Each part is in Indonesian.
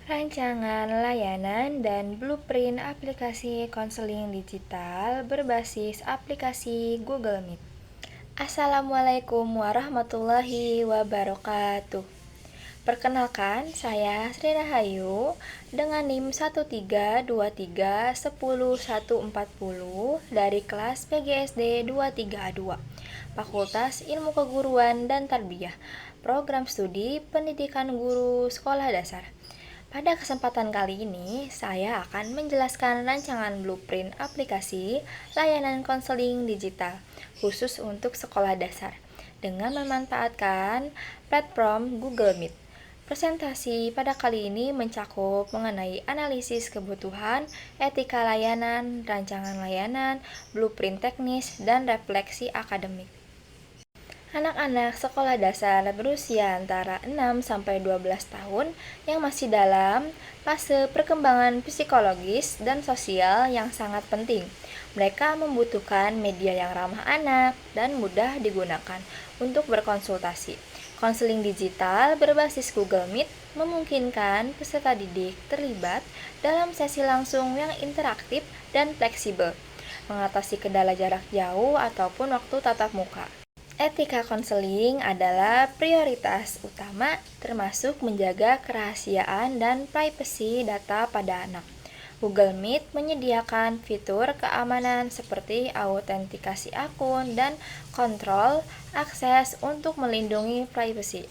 Rancangan layanan dan blueprint aplikasi konseling digital berbasis aplikasi Google Meet. Assalamualaikum warahmatullahi wabarakatuh. Perkenalkan, saya Sri Rahayu dengan NIM 1323104140 dari kelas PGSD 232, Fakultas Ilmu Keguruan dan Tarbiyah, Program Studi Pendidikan Guru Sekolah Dasar. Pada kesempatan kali ini, saya akan menjelaskan rancangan blueprint aplikasi layanan konseling digital khusus untuk sekolah dasar dengan memanfaatkan platform Google Meet. Presentasi pada kali ini mencakup mengenai analisis kebutuhan, etika layanan, rancangan layanan, blueprint teknis, dan refleksi akademik. Anak-anak sekolah dasar berusia antara 6-12 tahun yang masih dalam fase perkembangan psikologis dan sosial yang sangat penting. Mereka membutuhkan media yang ramah anak dan mudah digunakan untuk berkonsultasi. Konseling digital berbasis Google Meet memungkinkan peserta didik terlibat dalam sesi langsung yang interaktif dan fleksibel, mengatasi kendala jarak jauh ataupun waktu tatap muka. Etika konseling adalah prioritas utama, termasuk menjaga kerahasiaan dan privasi data pada anak. Google Meet menyediakan fitur keamanan seperti autentikasi akun dan kontrol akses untuk melindungi privasi.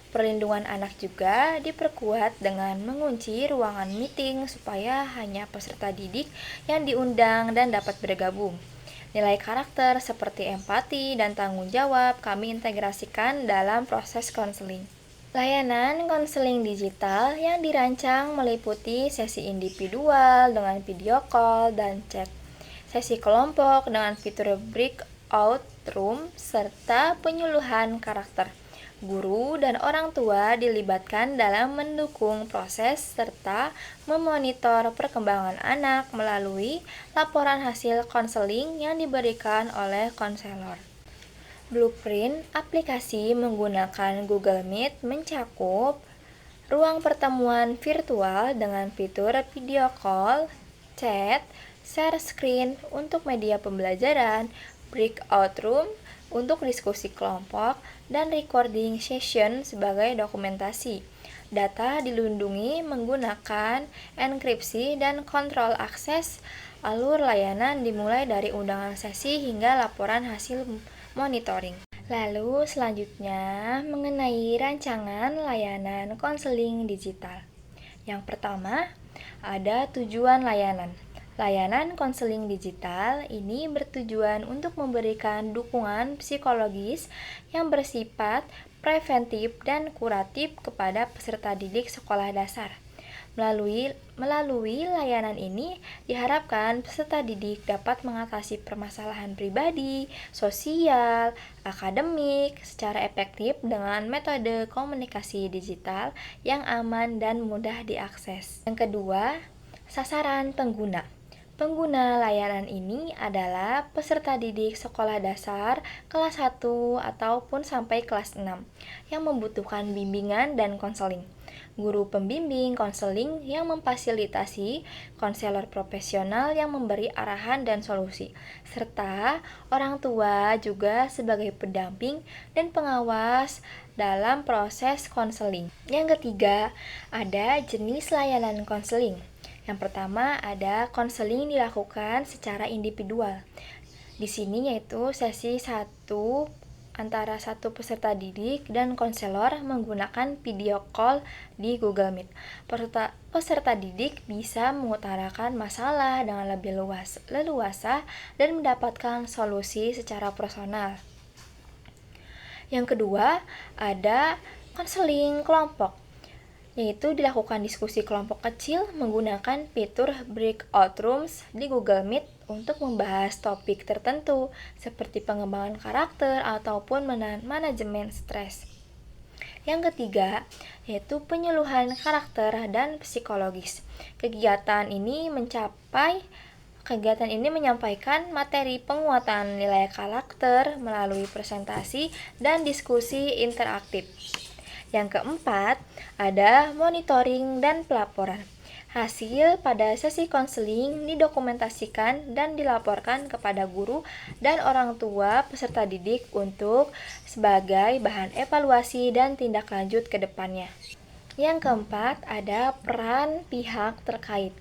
Perlindungan anak juga diperkuat dengan mengunci ruangan meeting supaya hanya peserta didik yang diundang dan dapat bergabung. Nilai karakter seperti empati dan tanggung jawab kami integrasikan dalam proses konseling. Layanan konseling digital yang dirancang meliputi sesi individual dengan video call dan chat, sesi kelompok dengan fitur breakout room, serta penyuluhan karakter. Guru dan orang tua dilibatkan dalam mendukung proses serta memonitor perkembangan anak melalui laporan hasil konseling yang diberikan oleh konselor. Blueprint aplikasi menggunakan Google Meet mencakup ruang pertemuan virtual dengan fitur video call, chat, share screen untuk media pembelajaran, breakout room untuk diskusi kelompok, dan recording session sebagai dokumentasi. Data dilindungi menggunakan enkripsi dan kontrol akses. Alur layanan dimulai dari undangan sesi hingga laporan hasil monitoring. Lalu selanjutnya mengenai rancangan layanan konseling digital. Yang pertama, ada tujuan layanan. Layanan konseling digital ini bertujuan untuk memberikan dukungan psikologis yang bersifat preventif dan kuratif kepada peserta didik sekolah dasar. Melalui layanan ini diharapkan peserta didik dapat mengatasi permasalahan pribadi, sosial, akademik secara efektif dengan metode komunikasi digital yang aman dan mudah diakses. Yang kedua, sasaran pengguna. Pengguna layanan ini adalah peserta didik sekolah dasar kelas 1 ataupun sampai kelas 6 yang membutuhkan bimbingan dan konseling. Guru pembimbing konseling yang memfasilitasi, konselor profesional yang memberi arahan dan solusi, serta orang tua juga sebagai pendamping dan pengawas dalam proses konseling. Yang ketiga, ada jenis layanan konseling. Yang pertama ada konseling dilakukan secara individual. Di sini yaitu sesi antara satu peserta didik dan konselor menggunakan video call di Google Meet. Peserta didik bisa mengutarakan masalah dengan lebih leluasa dan mendapatkan solusi secara personal. Yang kedua, ada konseling kelompok, yaitu dilakukan diskusi kelompok kecil menggunakan fitur breakout rooms di Google Meet untuk membahas topik tertentu seperti pengembangan karakter ataupun manajemen stres. Yang ketiga, yaitu penyuluhan karakter dan psikologis. Kegiatan ini menyampaikan materi penguatan nilai karakter melalui presentasi dan diskusi interaktif. Yang keempat, ada monitoring dan pelaporan. Hasil pada sesi konseling didokumentasikan dan dilaporkan kepada guru dan orang tua peserta didik untuk sebagai bahan evaluasi dan tindak lanjut ke depannya. Yang keempat, ada peran pihak terkait.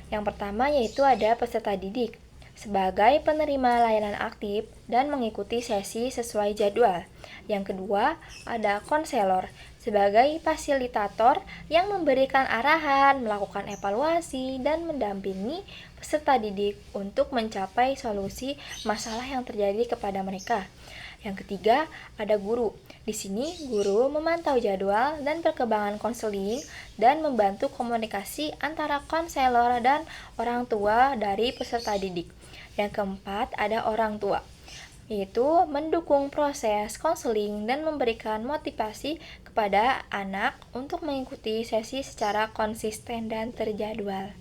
Yang pertama yaitu ada peserta didik sebagai penerima layanan aktif dan mengikuti sesi sesuai jadwal. Yang kedua, ada konselor sebagai fasilitator yang memberikan arahan, melakukan evaluasi, dan mendampingi peserta didik untuk mencapai solusi masalah yang terjadi kepada mereka. Yang ketiga, ada guru. Di sini, guru memantau jadwal dan perkembangan konseling dan membantu komunikasi antara konselor dan orang tua dari peserta didik. Yang keempat, ada orang tua, yaitu mendukung proses konseling dan memberikan motivasi kepada anak untuk mengikuti sesi secara konsisten dan terjadwal.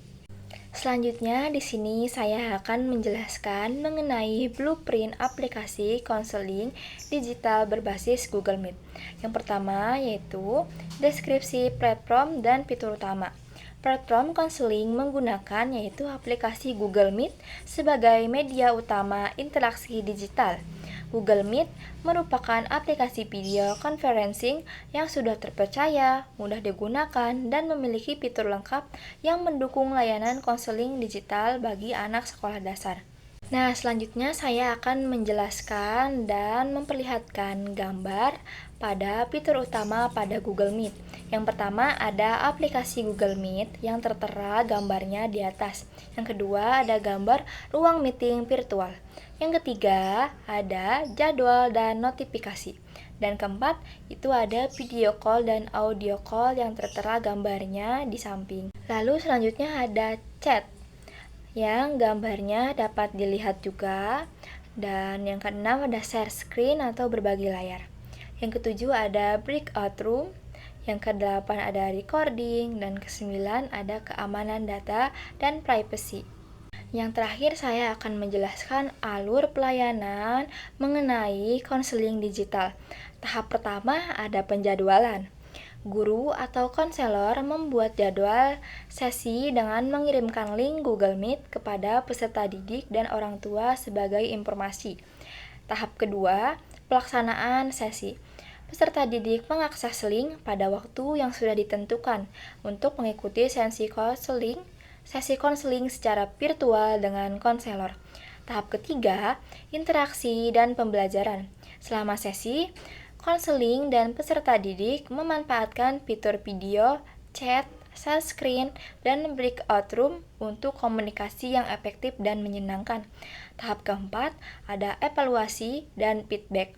Selanjutnya, di sini saya akan menjelaskan mengenai blueprint aplikasi konseling digital berbasis Google Meet. Yang pertama yaitu deskripsi platform dan fitur utama. Platform konseling menggunakan yaitu aplikasi Google Meet sebagai media utama interaksi digital. Google Meet merupakan aplikasi video conferencing yang sudah terpercaya, mudah digunakan, dan memiliki fitur lengkap yang mendukung layanan konseling digital bagi anak sekolah dasar. Nah, selanjutnya saya akan menjelaskan dan memperlihatkan gambar pada fitur utama pada Google Meet. Yang pertama ada aplikasi Google Meet yang tertera gambarnya di atas. Yang kedua ada gambar ruang meeting virtual. Yang ketiga ada jadwal dan notifikasi. Dan keempat itu ada video call dan audio call yang tertera gambarnya di samping. Lalu selanjutnya ada chat yang gambarnya dapat dilihat juga. Dan yang keenam ada share screen atau berbagi layar. Yang ketujuh ada breakout room. Yang kedelapan ada recording. Dan kesembilan ada keamanan data dan privacy. Yang terakhir saya akan menjelaskan alur pelayanan mengenai konseling digital. Tahap pertama ada penjadwalan. Guru atau konselor membuat jadwal sesi dengan mengirimkan link Google Meet kepada peserta didik dan orang tua sebagai informasi. Tahap kedua, pelaksanaan sesi. Peserta didik mengakses link pada waktu yang sudah ditentukan untuk mengikuti sesi konseling secara virtual dengan konselor. Tahap ketiga, interaksi dan pembelajaran. Selama sesi, konseling dan peserta didik memanfaatkan fitur video, chat, share screen, dan breakout room untuk komunikasi yang efektif dan menyenangkan. Tahap keempat, ada evaluasi dan feedback.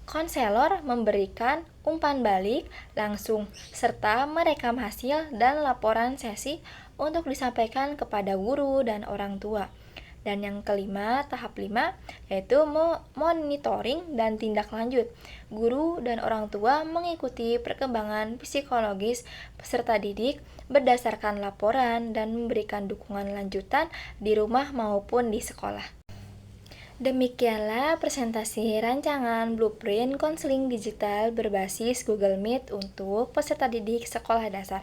Konselor memberikan umpan balik langsung serta merekam hasil dan laporan sesi untuk disampaikan kepada guru dan orang tua. Dan yang kelima, tahap 5, yaitu monitoring dan tindak lanjut. Guru dan orang tua mengikuti perkembangan psikologis peserta didik berdasarkan laporan dan memberikan dukungan lanjutan di rumah maupun di sekolah. Demikianlah presentasi rancangan blueprint konseling digital berbasis Google Meet untuk peserta didik sekolah dasar.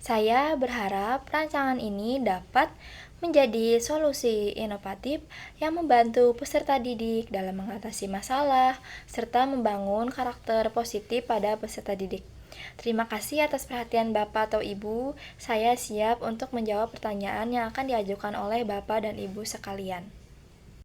Saya berharap rancangan ini dapat menjadi solusi inovatif yang membantu peserta didik dalam mengatasi masalah serta membangun karakter positif pada peserta didik. Terima kasih atas perhatian Bapak atau Ibu. Saya siap untuk menjawab pertanyaan yang akan diajukan oleh Bapak dan Ibu sekalian.